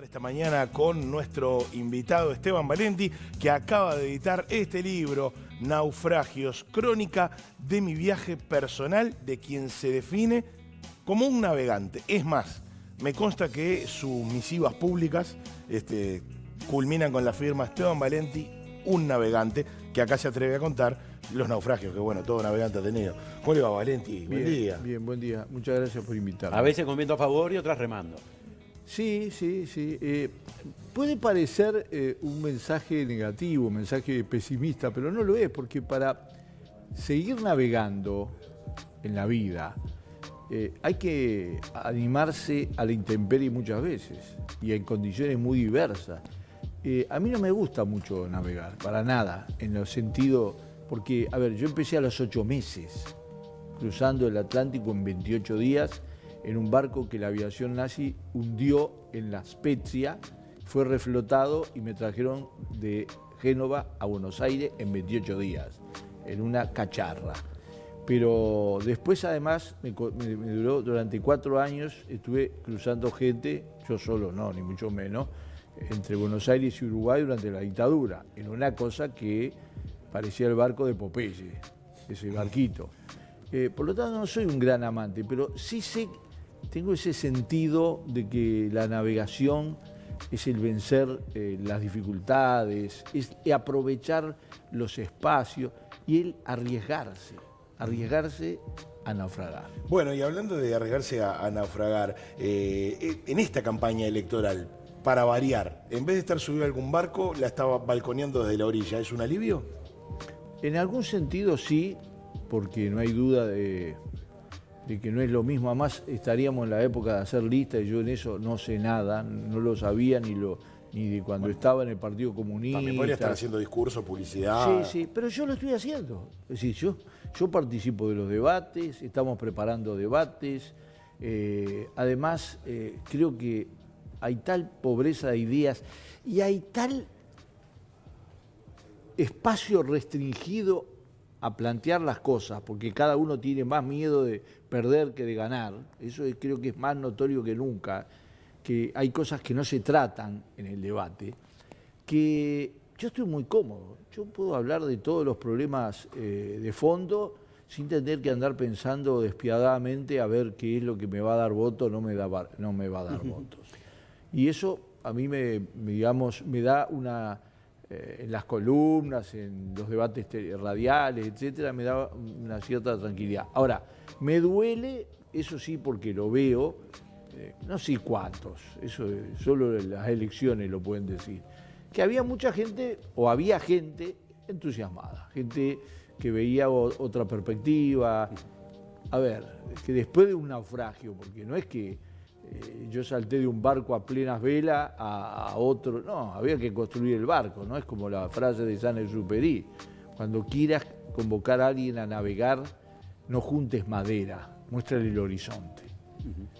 Esta mañana con nuestro invitado Esteban Valenti, que acaba de editar este libro, Naufragios, crónica de mi viaje personal de quien se define como un navegante. Es más, me consta que sus misivas públicas culminan con la firma Esteban Valenti, un navegante, que acá se atreve a contar los naufragios que, bueno, todo navegante ha tenido. ¿Cómo le va, Valenti? Buen día. Bien, buen día. Muchas gracias por invitarme. A veces con viento a favor y otras remando. Sí. Puede parecer un mensaje negativo, un mensaje pesimista, pero no lo es, porque para seguir navegando en la vida hay que animarse a la intemperie muchas veces y en condiciones muy diversas. A mí no me gusta mucho navegar, para nada, en el sentido, porque, a ver, yo empecé a los 8 meses, cruzando el Atlántico en 28 días, en un barco que la aviación nazi hundió en La Spezia, fue reflotado y me trajeron de Génova a Buenos Aires en 28 días, en una cacharra. Pero después, además, me duró durante 4 años, estuve cruzando gente, yo solo no, ni mucho menos, entre Buenos Aires y Uruguay durante la dictadura, en una cosa que parecía el barco de Popeye, ese barquito. Por lo tanto, no soy un gran amante, pero sí sé, tengo ese sentido de que la navegación es el vencer las dificultades, es aprovechar los espacios y el arriesgarse a naufragar. Bueno, y hablando de arriesgarse a naufragar, en esta campaña electoral, para variar, en vez de estar subido a algún barco, la estaba balconeando desde la orilla. ¿Es un alivio? En algún sentido sí, porque no hay duda de que no es lo mismo. Además, estaríamos en la época de hacer listas y yo en eso no sé nada, no lo sabía ni de cuando estaba en el Partido Comunista. También podría estar haciendo discursos, publicidad. Sí, pero yo lo estoy haciendo. Es decir, yo participo de los debates, estamos preparando debates. Además, creo que hay tal pobreza de ideas y hay tal espacio restringido a plantear las cosas, porque cada uno tiene más miedo de perder que de ganar. Eso creo que es más notorio que nunca, que hay cosas que no se tratan en el debate, que yo estoy muy cómodo. Yo puedo hablar de todos los problemas de fondo sin tener que andar pensando despiadadamente a ver qué es lo que me va a dar voto o no me va a dar votos. Y eso a mí me da una... en las columnas, en los debates radiales, etcétera, me da una cierta tranquilidad. Ahora, me duele, eso sí, porque lo veo, no sé cuántos, eso solo las elecciones lo pueden decir, que había mucha gente, o había gente entusiasmada, gente que veía otra perspectiva. A ver, que después de un naufragio, porque no es que yo salté de un barco a plenas velas a otro, no, había que construir el barco, ¿no? Es como la frase de Saint-Exupéry: cuando quieras convocar a alguien a navegar, no juntes madera, muéstrale el horizonte.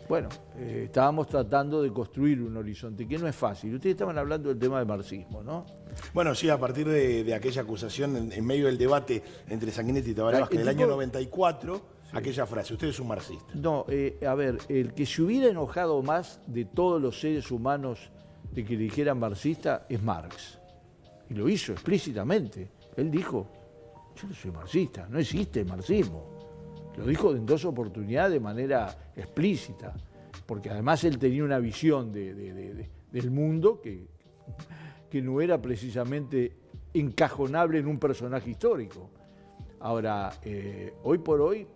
Bueno, estábamos tratando de construir un horizonte, que no es fácil. Ustedes estaban hablando del tema del marxismo, ¿no? Bueno, sí, a partir de aquella acusación en medio del debate entre Sanguinetti y Tabaré Vázquez del año 94... Sí. Aquella frase, usted es un marxista. No, a ver, el que se hubiera enojado más de todos los seres humanos de que le dijeran marxista es Marx. Y lo hizo explícitamente. Él dijo, yo no soy marxista, no existe el marxismo. Lo dijo en 2 oportunidades de manera explícita, porque además él tenía una visión del mundo que no era precisamente encajonable en un personaje histórico. Ahora, hoy por hoy...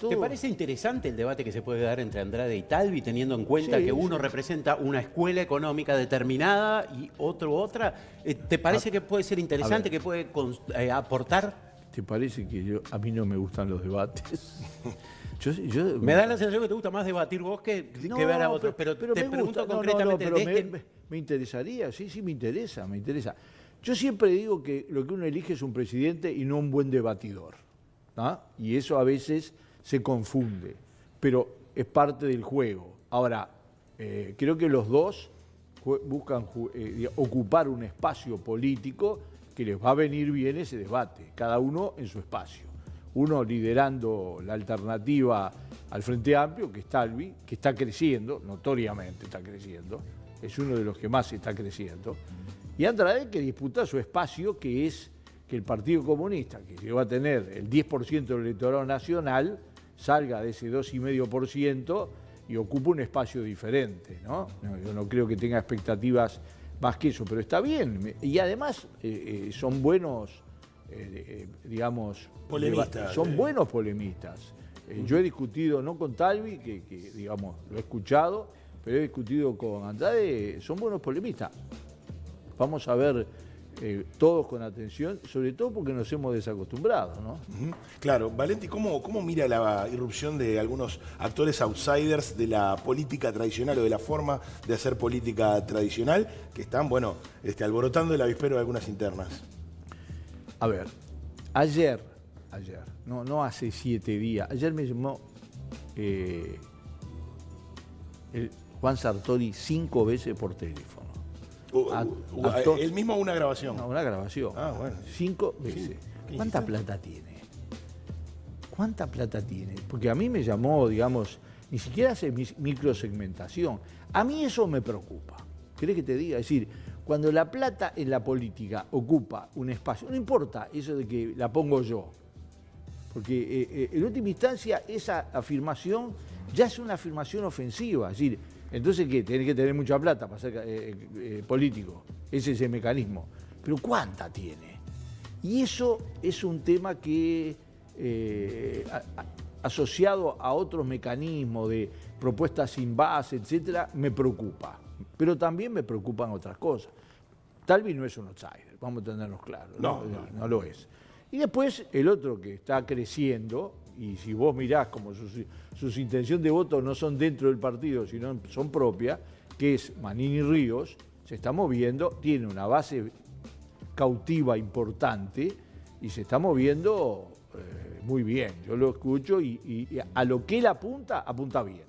¿Te parece interesante el debate que se puede dar entre Andrade y Talvi, teniendo en cuenta que uno representa una escuela económica determinada y otro otra? ¿Te parece que puede ser interesante, que puede aportar? ¿Te parece que a mí no me gustan los debates? Me da la sensación que te gusta más debatir vos que ver a otros, pero te pregunto concretamente... Me interesaría, sí, me interesa. Yo siempre digo que lo que uno elige es un presidente y no un buen debatidor, ¿no? Y eso a veces se confunde, pero es parte del juego. Ahora, creo que los dos buscan ocupar un espacio político que les va a venir bien ese debate, cada uno en su espacio. Uno liderando la alternativa al Frente Amplio, que es Talvi, que está creciendo, notoriamente está creciendo, es uno de los que más está creciendo, y Andrade, que disputa su espacio, que es que el Partido Comunista, que llegó a tener el 10% del electorado nacional, salga de ese 2,5% y ocupa un espacio diferente, ¿no? Yo no creo que tenga expectativas más que eso, pero está bien. Y además son buenos, digamos... Polemistas. Son buenos polemistas. Yo he discutido, no con Talvi, que digamos, lo he escuchado, pero he discutido con Andrade, son buenos polemistas. Vamos a ver todos con atención, sobre todo porque nos hemos desacostumbrado, ¿no? Claro, Valenti, ¿cómo mira la irrupción de algunos actores outsiders de la política tradicional o de la forma de hacer política tradicional que están, bueno, alborotando el avispero de algunas internas? A ver, ayer, no hace 7 días, ayer me llamó Juan Sartori 5 veces por teléfono. ¿Él mismo o una grabación? No, una grabación. Ah, bueno. 5 veces. Sí. ¿Cuánta plata tiene? ¿Cuánta plata tiene? Porque a mí me llamó, digamos, ni siquiera hace microsegmentación. A mí eso me preocupa. ¿Querés que te diga? Es decir, cuando la plata en la política ocupa un espacio, no importa eso de que la pongo yo, porque en última instancia esa afirmación ya es una afirmación ofensiva. Es decir, entonces, ¿qué? Tenés que tener mucha plata para ser político. Ese es el mecanismo. Pero ¿cuánta tiene? Y eso es un tema que, asociado a otros mecanismos de propuestas sin base, etcétera, me preocupa. Pero también me preocupan otras cosas. Talvi no es un outsider, vamos a tenernos claros. No lo es. Y después el otro que está creciendo, y si vos mirás como sus intenciones de voto no son dentro del partido, sino son propias, que es Manini Ríos, se está moviendo, tiene una base cautiva importante y se está moviendo muy bien. Yo lo escucho y a lo que él apunta bien.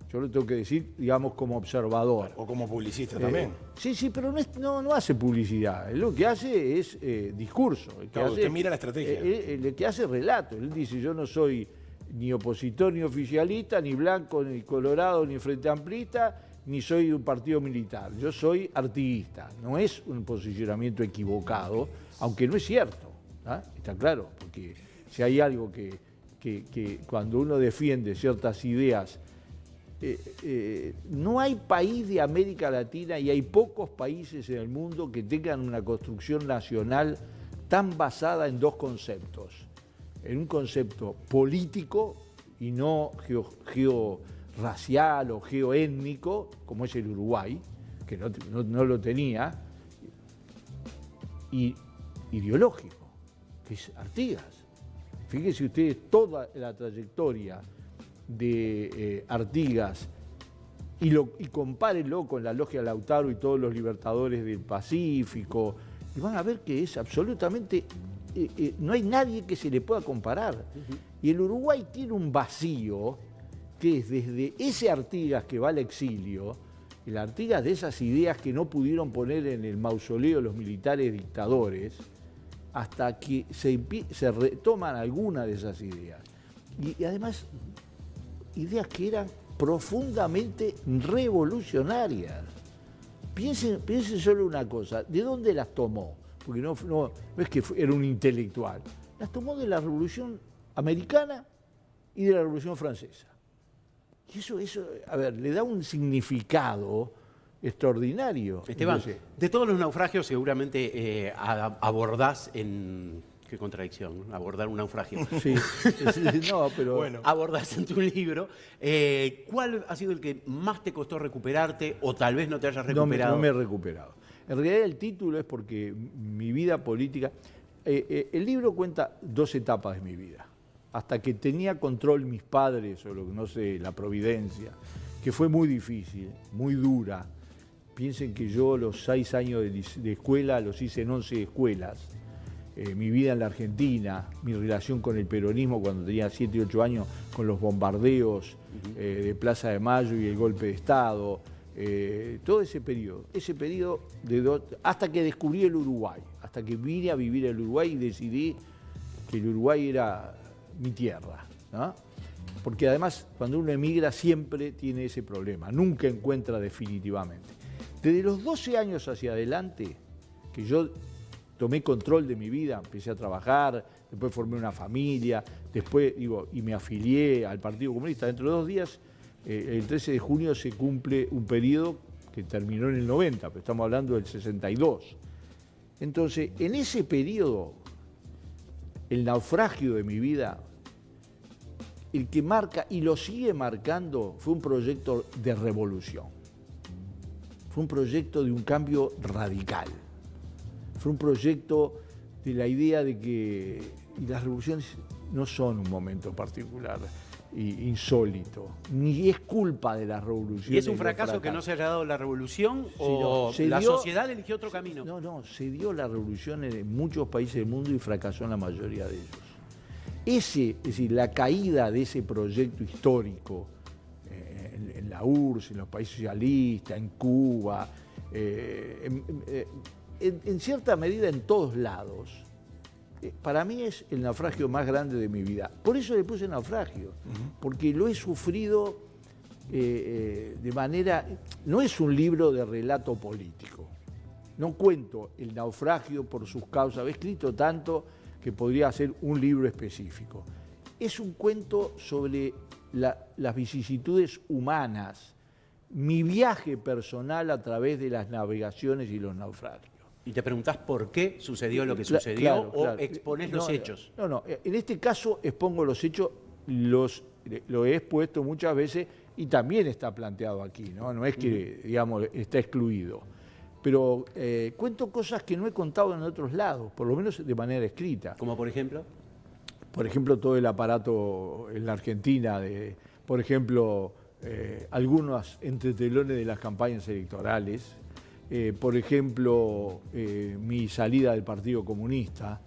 Yo lo tengo que decir, digamos, como observador. O como publicista también. Sí, pero no hace publicidad. Él lo que hace es discurso. Usted mira la estrategia. El que hace relato. Él dice, yo no soy ni opositor ni oficialista, ni blanco, ni colorado, ni frente amplista, ni soy de un partido militar. Yo soy artiguista. No es un posicionamiento equivocado, aunque no es cierto. ¿Ah? Está claro, porque si hay algo que cuando uno defiende ciertas ideas, no hay país de América Latina y hay pocos países en el mundo que tengan una construcción nacional tan basada en dos conceptos. En un concepto político y no georracial o geoétnico, como es el Uruguay, que no lo tenía, y ideológico, que es Artigas. Fíjense ustedes toda la trayectoria de Artigas y compárenlo con la Logia Lautaro y todos los libertadores del Pacífico, y van a ver que es absolutamente... no hay nadie que se le pueda comparar. Y el Uruguay tiene un vacío que es desde ese Artigas que va al exilio, el Artigas de esas ideas que no pudieron poner en el mausoleo los militares dictadores, hasta que se retoman algunas de esas ideas. Y además, ideas que eran profundamente revolucionarias. Piensen solo una cosa, ¿de dónde las tomó? Porque no es que era un intelectual. Las tomó de la Revolución Americana y de la Revolución Francesa. Y eso, a ver, le da un significado extraordinario. Esteban, de todos los naufragios seguramente abordás en... Qué contradicción, ¿no? Abordar un naufragio. Sí, no, pero... Bueno. Abordás en tu libro. ¿Cuál ha sido el que más te costó recuperarte o tal vez no te hayas recuperado? No me he recuperado. En realidad el título es porque mi vida política... el libro cuenta 2 etapas de mi vida. Hasta que tenía control mis padres, o lo que no sé, la providencia, que fue muy difícil, muy dura. Piensen que yo los 6 años de escuela los hice en 11 escuelas. Mi vida en la Argentina, mi relación con el peronismo cuando tenía 7 y 8 años, con los bombardeos de Plaza de Mayo y el golpe de Estado, todo ese periodo hasta que descubrí el Uruguay, hasta que vine a vivir el Uruguay y decidí que el Uruguay era mi tierra, ¿no? Porque además cuando uno emigra siempre tiene ese problema, nunca encuentra definitivamente. Desde los 12 años hacia adelante, que yo tomé control de mi vida, empecé a trabajar, después formé una familia, después y me afilié al Partido Comunista. Dentro de 2 días, el 13 de junio se cumple un periodo que terminó en el 90, pero estamos hablando del 62. Entonces, en ese periodo, el naufragio de mi vida, el que marca y lo sigue marcando, fue un proyecto de revolución. Fue un proyecto de un cambio radical. Fue un proyecto de la idea de que las revoluciones no son un momento particular, insólito, ni es culpa de las revoluciones. ¿Y es un fracaso que no se haya dado la revolución o la sociedad eligió otro camino? No, se dio la revolución en muchos países del mundo y fracasó en la mayoría de ellos. Es decir, la caída de ese proyecto histórico en la URSS, en los países socialistas, en Cuba, en cierta medida en todos lados, para mí es el naufragio más grande de mi vida. Por eso le puse naufragio, porque lo he sufrido de manera... No es un libro de relato político. No cuento el naufragio por sus causas. He escrito tanto que podría ser un libro específico. Es un cuento sobre las vicisitudes humanas, mi viaje personal a través de las navegaciones y los naufragios. ¿Y te preguntás por qué sucedió lo que sucedió o exponés los hechos? No, en este caso expongo los hechos, lo he expuesto muchas veces y también está planteado aquí, ¿no? No es que, digamos, está excluido. Pero cuento cosas que no he contado en otros lados, por lo menos de manera escrita. ¿Como por ejemplo? Por ejemplo, todo el aparato en la Argentina, por ejemplo, algunos entretelones de las campañas electorales, por ejemplo, mi salida del Partido Comunista,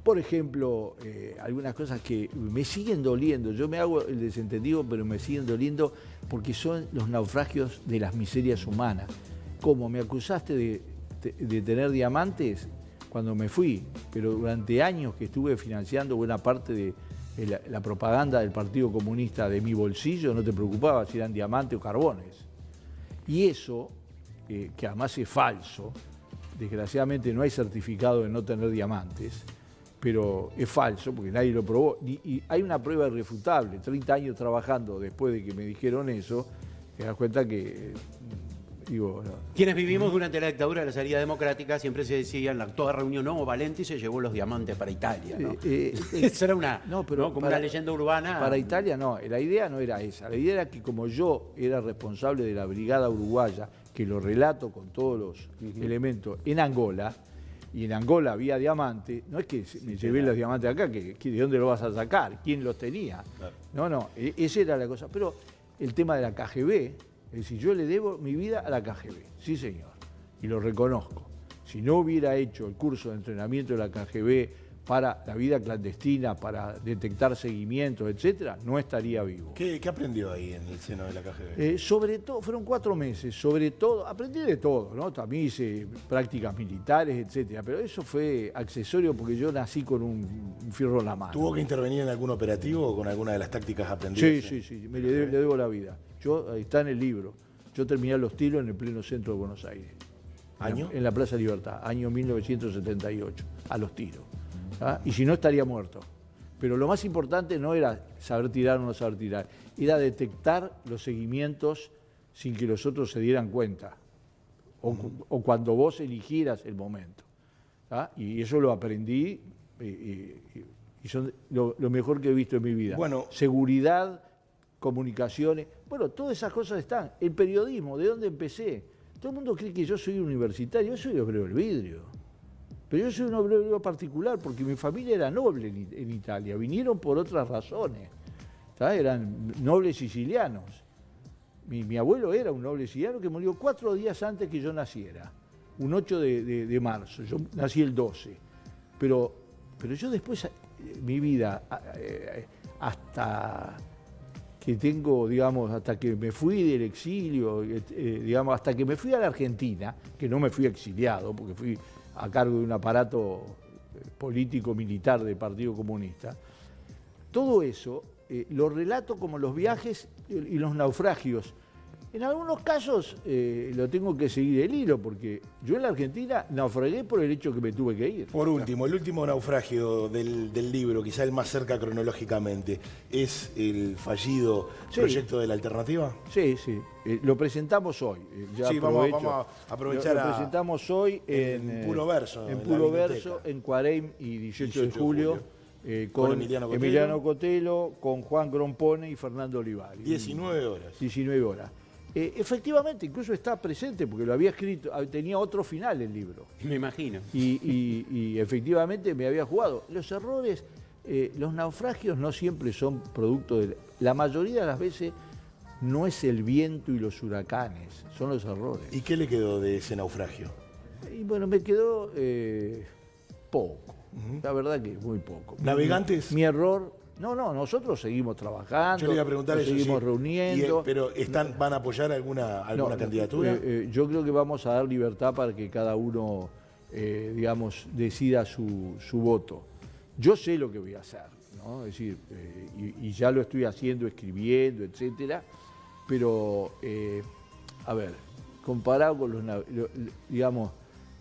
por ejemplo, algunas cosas que me siguen doliendo. Yo me hago el desentendido, pero me siguen doliendo porque son los naufragios de las miserias humanas. Como me acusaste de tener diamantes cuando me fui, pero durante años que estuve financiando buena parte de la propaganda del Partido Comunista de mi bolsillo, no te preocupaba si eran diamantes o carbones. Y eso, que además es falso, desgraciadamente no hay certificado de no tener diamantes, pero es falso porque nadie lo probó. Y hay una prueba irrefutable, 30 años trabajando después de que me dijeron eso, te das cuenta que... Digo, no. Quienes vivimos durante la dictadura de la salida democrática siempre se decía en toda reunión, no, Valenti se llevó los diamantes para Italia, ¿no? Eso era una, como una leyenda urbana. Para Italia no, la idea no era esa. La idea era que como yo era responsable de la brigada uruguaya, que lo relato con todos los elementos, en Angola, y en Angola había diamantes, no es que me llevé los diamantes acá, que ¿de dónde los vas a sacar? ¿Quién los tenía? Claro. No, esa era la cosa. Pero el tema de la KGB, es decir, yo le debo mi vida a la KGB, sí señor, y lo reconozco. Si no hubiera hecho el curso de entrenamiento de la KGB para la vida clandestina, para detectar seguimientos, etcétera, no estaría vivo. ¿Qué aprendió ahí en el seno de la KGB? Sobre todo, fueron 4 meses, sobre todo, aprendí de todo, ¿no? También hice prácticas militares, etcétera, pero eso fue accesorio porque yo nací con un fierro en la mano. ¿Tuvo que intervenir en algún operativo o con alguna de las tácticas aprendidas? Sí, le debo la vida. Ahí está en el libro. Yo terminé los tiros en el pleno centro de Buenos Aires. ¿Año? En la Plaza Libertad, año 1978, a los tiros. ¿Ah? Y si no, estaría muerto. Pero lo más importante no era saber tirar o no saber tirar, era detectar los seguimientos sin que los otros se dieran cuenta, o cuando vos eligieras el momento. ¿Ah? Y eso lo aprendí y son lo mejor que he visto en mi vida. Bueno, seguridad, comunicaciones, bueno, todas esas cosas están. El periodismo, ¿de dónde empecé? Todo el mundo cree que yo soy universitario, yo soy obrero del vidrio. Pero yo soy un obrero particular porque mi familia era noble en Italia, vinieron por otras razones. ¿Sabes? Eran nobles sicilianos. Mi abuelo era un noble siciliano que murió 4 días antes que yo naciera, un 8 de marzo, yo nací el 12. Pero yo después, mi vida, hasta que tengo, digamos, hasta que me fui del exilio, digamos, hasta que me fui a la Argentina, que no me fui exiliado, porque fui a cargo de un aparato político-militar del Partido Comunista, todo eso lo relato como los viajes y los naufragios. En algunos casos lo tengo que seguir el hilo, porque yo en la Argentina naufragué por el hecho que me tuve que ir. Por último, el último naufragio del libro, quizá el más cerca cronológicamente, ¿es el fallido proyecto de la alternativa? Sí, sí. Lo presentamos hoy. Sí, vamos a aprovechar Lo presentamos hoy en Puro Verso. En Puro Verso, en Cuareim y 18 de julio. Con Emiliano Cotelo, con Juan Grompone y Fernando Olivari. 19 horas. 19 horas. Efectivamente, incluso está presente, porque lo había escrito, tenía otro final el libro. Me imagino. Y efectivamente me había jugado. Los errores, los naufragios no siempre son producto de... La mayoría de las veces no es el viento y los huracanes, son los errores. ¿Y qué le quedó de ese naufragio? Y bueno, me quedó poco. La verdad que muy poco. ¿Navegantes? Mi error... No, nosotros seguimos trabajando, yo le iba a preguntar eso, seguimos sí. reuniendo. ¿Pero van a apoyar alguna candidatura? Yo creo que vamos a dar libertad para que cada uno, digamos, decida su voto. Yo sé lo que voy a hacer, ¿no? Es decir, y ya lo estoy haciendo, escribiendo, etcétera. Pero, a ver, comparado con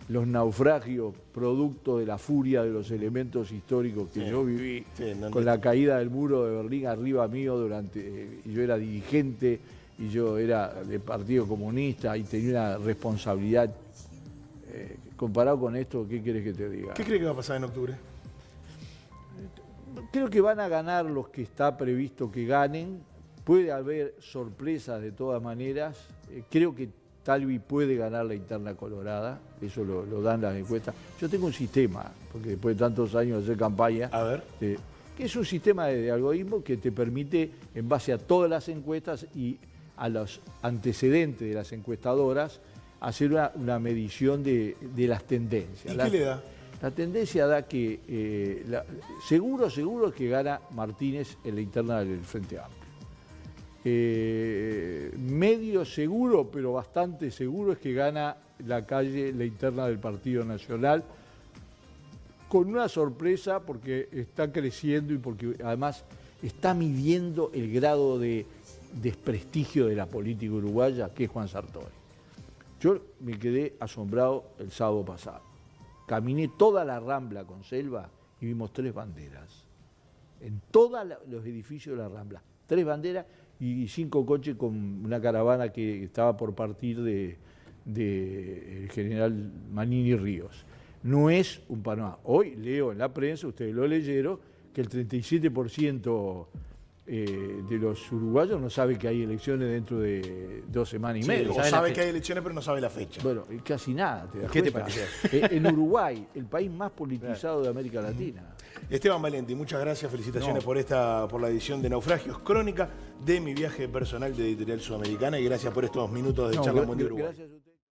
los naufragios producto de la furia de los elementos históricos que yo viví, con la caída del muro de Berlín arriba mío y yo era dirigente y yo era del Partido Comunista y tenía una responsabilidad. Comparado con esto, ¿qué quieres que te diga? ¿Qué crees que va a pasar en octubre? Creo que van a ganar los que está previsto que ganen. Puede haber sorpresas de todas maneras. Creo que Talvi puede ganar la interna colorada, eso lo dan las encuestas. Yo tengo un sistema, porque después de tantos años de hacer campaña, a ver, que es un sistema de algoritmo que te permite, en base a todas las encuestas y a los antecedentes de las encuestadoras, hacer una medición de las tendencias. ¿Y qué le da? La tendencia da que seguro es que gana Martínez en la interna del Frente Amplio. Medio seguro, pero bastante seguro, es que gana la interna del Partido Nacional, con una sorpresa porque está creciendo y porque además está midiendo el grado de desprestigio de la política uruguaya, que es Juan Sartori. Yo me quedé asombrado el sábado pasado. Caminé toda la Rambla con Selva y vimos 3 banderas. En todos los edificios de la Rambla. 3 banderas y 5 coches con una caravana que estaba por partir de General Manini Ríos. No es un panorama. Hoy leo en la prensa, ustedes lo leyeron, que el 37% de los uruguayos no sabe que hay elecciones dentro de 2 semanas y media. O sabe que hay elecciones, pero no sabe la fecha. Bueno, casi nada. ¿Qué te parece? En Uruguay, el país más politizado de América Latina. Esteban Valenti, muchas gracias, felicitaciones por la edición de Naufragios, crónica de mi viaje personal de Editorial Sudamericana, y gracias por estos minutos de charla Mundial Uruguay.